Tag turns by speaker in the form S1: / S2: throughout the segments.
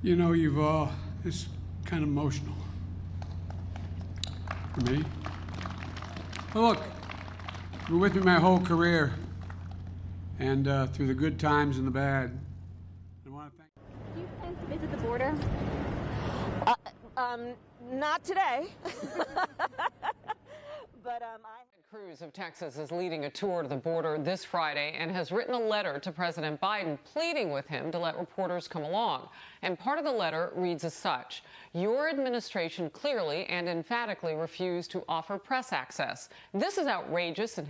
S1: You know, it's kind of emotional for me. But look, you were with me my whole career, and through the good times and the bad. I want to thank.
S2: Do you plan to visit the border?
S3: Not today. But
S4: Cruz of Texas is leading a tour to the border this Friday and has written a letter to President Biden pleading with him to let reporters come along. And part of the letter reads as such: "Your administration clearly and emphatically refused to offer press access. This is outrageous and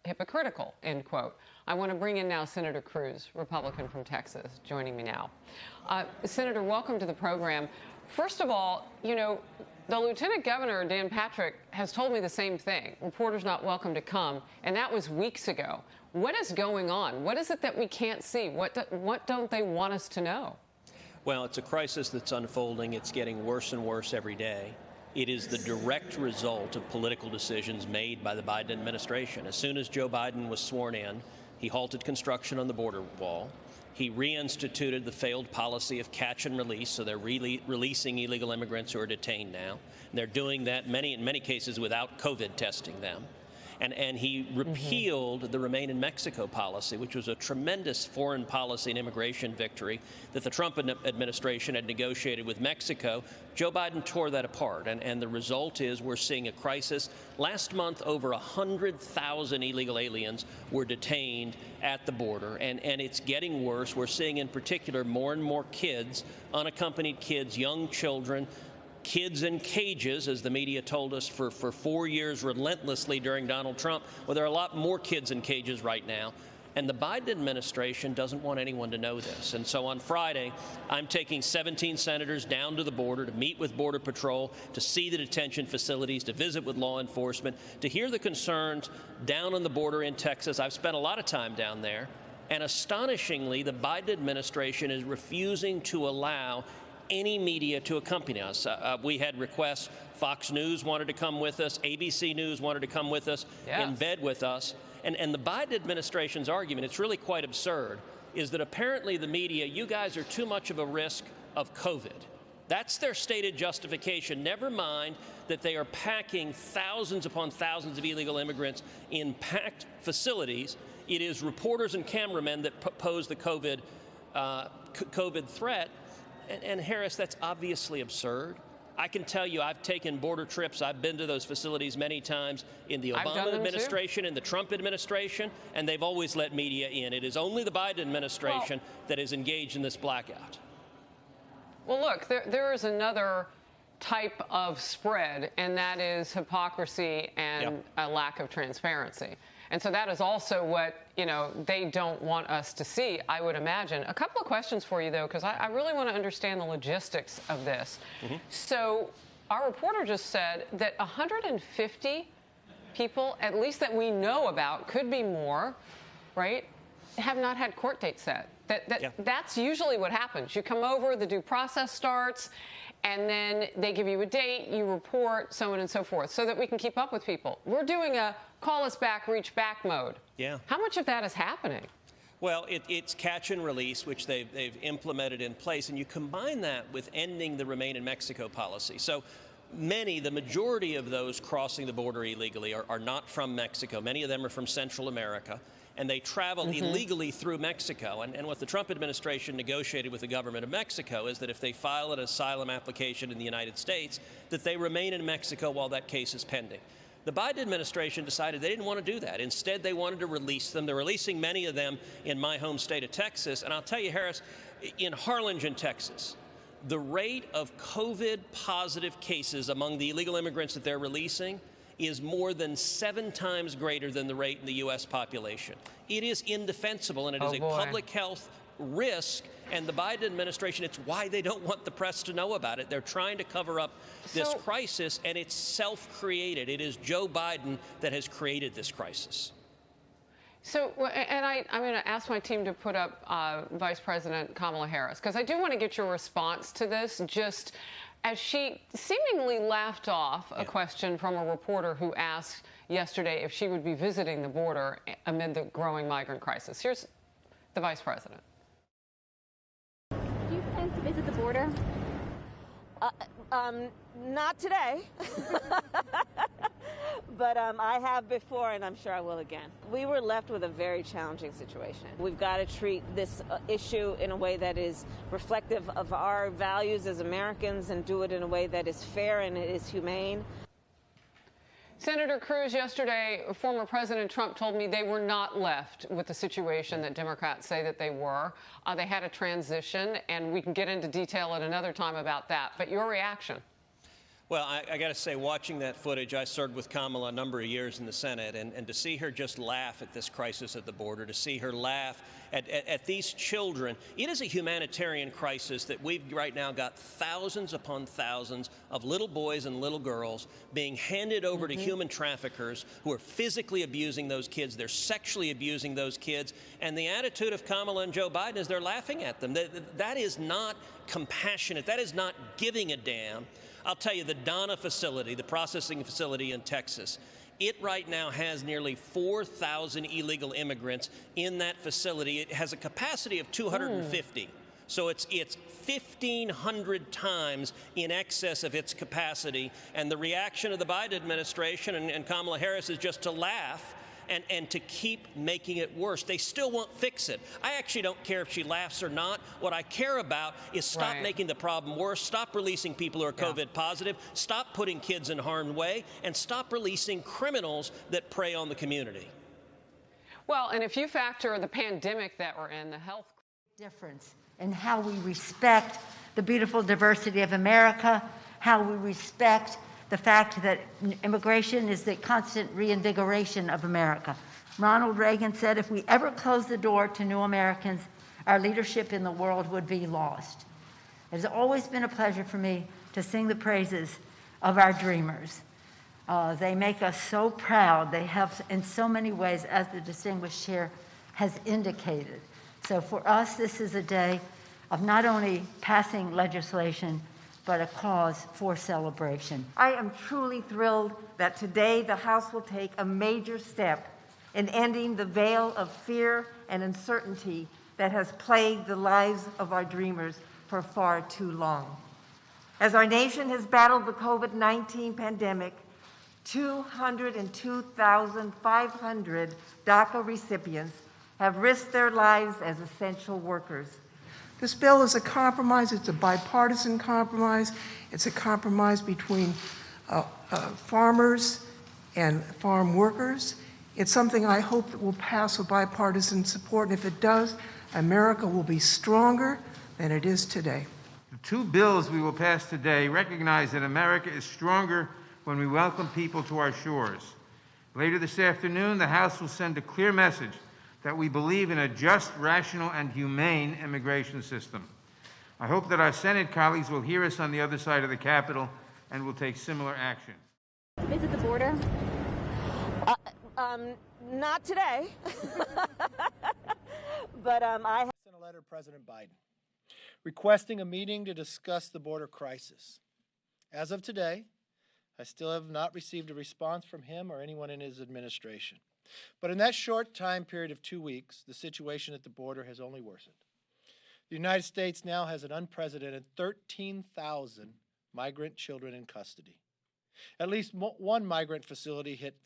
S4: hypocritical," end quote. I want to bring in now Senator Cruz, Republican from Texas, joining me now. Senator, welcome to the program. First of all, you know, the Lieutenant Governor, Dan Patrick, has told me the same thing. Reporters not welcome to come, and that was weeks ago. What is going on? What is it that we can't see? What don't they want us to know?
S5: Well, it's a crisis that's unfolding. It's getting worse and worse every day. It is the direct result of political decisions made by the Biden administration. As soon as Joe Biden was sworn in, he halted construction on the border wall. He reinstituted the failed policy of catch and release, so they're releasing illegal immigrants who are detained now. And they're doing that in many cases without COVID testing them. And he repealed the Remain in Mexico policy, which was a tremendous foreign policy and immigration victory that the Trump administration had negotiated with Mexico. Joe Biden tore that apart, and the result is we're seeing a crisis. Last month, over 100,000 illegal aliens were detained at the border, and it's getting worse. We're seeing in particular more and more kids, unaccompanied kids, young children, kids in cages, as the media told us for 4 years relentlessly during Donald Trump. Well, there are a lot more kids in cages right now. And the Biden administration doesn't want anyone to know this. And so on Friday, I'm taking 17 senators down to the border to meet with Border Patrol, to see the detention facilities, to visit with law enforcement, to hear the concerns down on the border in Texas. I've spent a lot of time down there. And astonishingly, the Biden administration is refusing to allow any media to accompany us. We had requests. Fox News wanted to come with us. ABC News wanted to come with us, in bed with us. And the Biden administration's argument, it's really quite absurd, is that apparently the media, you guys are too much of a risk of COVID. That's their stated justification. Never mind that they are packing thousands upon thousands of illegal immigrants in packed facilities. It is reporters and cameramen that pose the COVID threat. And Harris, that's obviously absurd. I can tell you I've taken border trips. I've been to those facilities many times in the Obama administration, in the Trump administration, and they've always let media in. It is only the Biden administration that is engaged in this blackout.
S4: Well, look, there is another type of spread, and that is hypocrisy and a lack of transparency. And so that is also what, you know, they don't want us to see, I would imagine. A couple of questions for you, though, because I really want to understand the logistics of this. So our reporter just said that 150 people, at least that we know about, could be more, right, have not had court dates set. That's usually what happens. You come over, the due process starts, and then they give you a date, you report, so on and so forth, so that we can keep up with people. We're doing a call us back, reach back mode.
S5: Yeah.
S4: How much of that is happening?
S5: Well, it's catch and release, which they've implemented in place, and you combine that with ending the Remain in Mexico policy. So the majority of those crossing the border illegally are not from Mexico. Many of them are from Central America, and they travel illegally through Mexico. And what the Trump administration negotiated with the government of Mexico is that if they file an asylum application in the United States, that they remain in Mexico while that case is pending. The Biden administration decided they didn't want to do that. Instead, they wanted to release them. They're releasing many of them in my home state of Texas. And I'll tell you, Harris, in Harlingen, Texas, the rate of COVID-positive cases among the illegal immigrants that they're releasing is more than 7 times greater than the rate in the U.S. population. It is indefensible, and it is a public health risk. And the Biden administration, it's why they don't want the press to know about it. They're trying to cover up this crisis, and it's self-created. It is Joe Biden that has created this crisis.
S4: So, and I'm going to ask my team to put up Vice President Kamala Harris, because I do want to get your response to this, just as she seemingly laughed off a question from a reporter who asked yesterday if she would be visiting the border amid the growing migrant crisis. Here's the Vice President.
S2: Do you plan to visit the border? border?
S3: Not today, but I have before, and I'm sure I will again. We were left with a very challenging situation. We've got to treat this issue in a way that is reflective of our values as Americans and do it in a way that is fair and it is humane.
S4: Senator Cruz, yesterday, former President Trump told me they were not left with the situation that Democrats say that they were. They had a transition, and we can get into detail at another time about that. But your reaction?
S5: Well, I got to say, watching that footage, I served with Kamala a number of years in the Senate, and to see her just laugh at this crisis at the border, to see her laugh at these children, it is a humanitarian crisis that we've right now got thousands upon thousands of little boys and little girls being handed over to human traffickers who are physically abusing those kids. They're sexually abusing those kids. And the attitude of Kamala and Joe Biden is they're laughing at them. That is not compassionate. That is not giving a damn. I'll tell you, the Donna facility, the processing facility in Texas, it right now has nearly 4,000 illegal immigrants in that facility. It has a capacity of 250. So it's 1,500 times in excess of its capacity. And the reaction of the Biden administration and Kamala Harris is just to laugh and to keep making it worse. They still won't fix it. I actually don't care if she laughs or not. What I care about is stop making the problem worse, stop releasing people who are COVID positive, stop putting kids in harm's way, and stop releasing criminals that prey on the community.
S4: Well, and if you factor the pandemic that we're in, the health
S6: difference in how we respect the beautiful diversity of America, how we respect the fact that immigration is the constant reinvigoration of America. Ronald Reagan said if we ever closed the door to new Americans, our leadership in the world would be lost. It has always been a pleasure for me to sing the praises of our dreamers. They make us so proud. They have in so many ways, as the distinguished chair has indicated. So for us, this is a day of not only passing legislation, but a cause for celebration.
S7: I am truly thrilled that today the House will take a major step in ending the veil of fear and uncertainty that has plagued the lives of our dreamers for far too long. As our nation has battled the COVID-19 pandemic, 202,500 DACA recipients have risked their lives as essential workers.
S8: This bill is a compromise. It's a bipartisan compromise. It's a compromise between farmers and farm workers. It's something I hope that will pass with bipartisan support. And if it does, America will be stronger than it is today.
S9: The two bills we will pass today recognize that America is stronger when we welcome people to our shores. Later this afternoon, the House will send a clear message that we believe in a just, rational, and humane immigration system. I hope that our Senate colleagues will hear us on the other side of the Capitol and will take similar action.
S2: Visit the border?
S3: Not today, but I
S10: sent a letter to President Biden requesting a meeting to discuss the border crisis. As of today, I still have not received a response from him or anyone in his administration. But in that short time period of 2 weeks, the situation at the border has only worsened. The United States now has an unprecedented 13,000 migrant children in custody. At least one migrant facility hit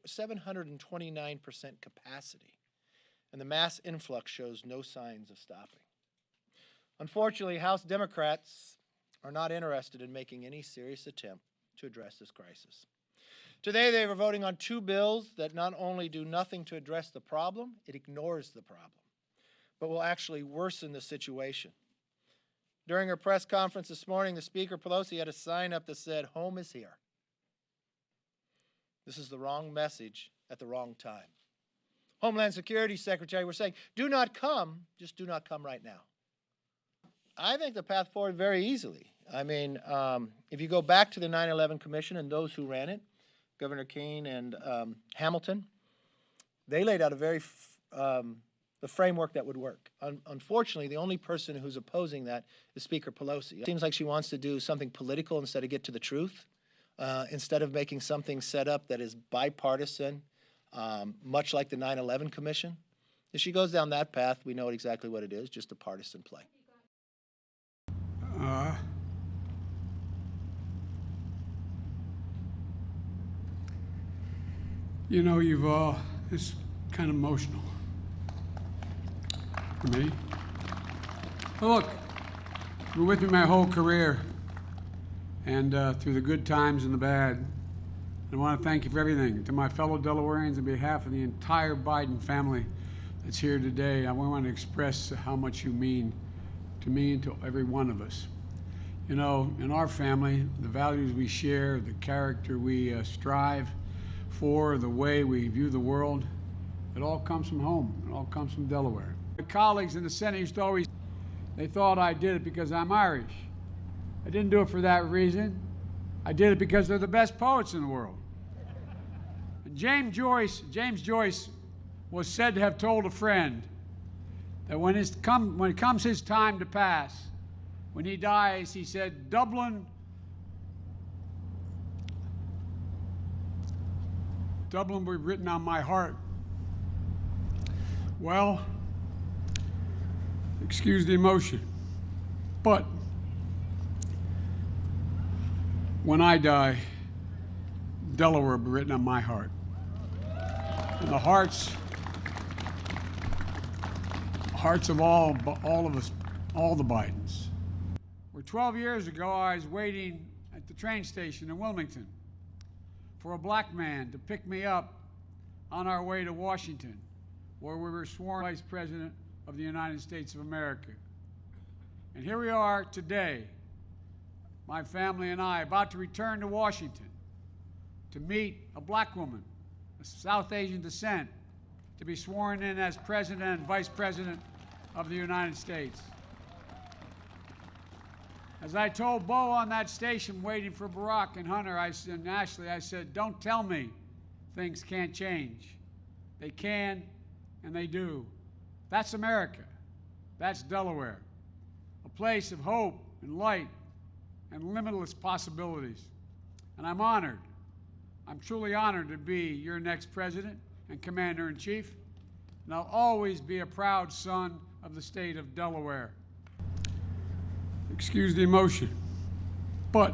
S10: 729% capacity, and the mass influx shows no signs of stopping. Unfortunately, House Democrats are not interested in making any serious attempt to address this crisis. Today, they were voting on two bills that not only do nothing to address the problem, it ignores the problem, but will actually worsen the situation. During her press conference this morning, the Speaker Pelosi had a sign up that said, "Home is here." This is the wrong message at the wrong time. Homeland Security Secretary, we're saying, do not come, just do not come right now. I think the path forward very easily. I mean, if you go back to the 9/11 Commission and those who ran it, Governor Keane and Hamilton, they laid out a very the framework that would work. Unfortunately, the only person who's opposing that is Speaker Pelosi. It seems like she wants to do something political instead of get to the truth, instead of making something set up that is bipartisan, much like the 9/11 Commission. If she goes down that path, we know exactly what it is, just a partisan play.
S1: You know, it's kind of emotional for me. But look, you were with me my whole career, and through the good times and the bad. And I want to thank you for everything. To my fellow Delawareans, on behalf of the entire Biden family that's here today, I want to express how much you mean to me and to every one of us. You know, in our family, the values we share, the character we strive for, the way we view the world, it all comes from home. It all comes from Delaware. My colleagues in the Senate used to always, they thought I did it because I'm Irish. I didn't do it for that reason. I did it because they're the best poets in the world. And James Joyce was said to have told a friend that when it comes his time to pass, when he dies, he said, Dublin will be written on my heart. Well, excuse the emotion, but when I die, Delaware will be written on my heart. And the hearts of all of us, all the Bidens. Where 12 years ago, I was waiting at the train station in Wilmington for a black man to pick me up on our way to Washington, where we were sworn Vice President of the United States of America. And here we are today, my family and I, about to return to Washington to meet a black woman of South Asian descent, to be sworn in as President and Vice President of the United States. As I told Bo on that station waiting for Barack and Hunter and Ashley, I said, don't tell me things can't change. They can, and they do. That's America. That's Delaware, a place of hope and light and limitless possibilities. And I'm honored. I'm truly honored to be your next president and commander-in-chief, and I'll always be a proud son of the state of Delaware. Excuse the emotion, but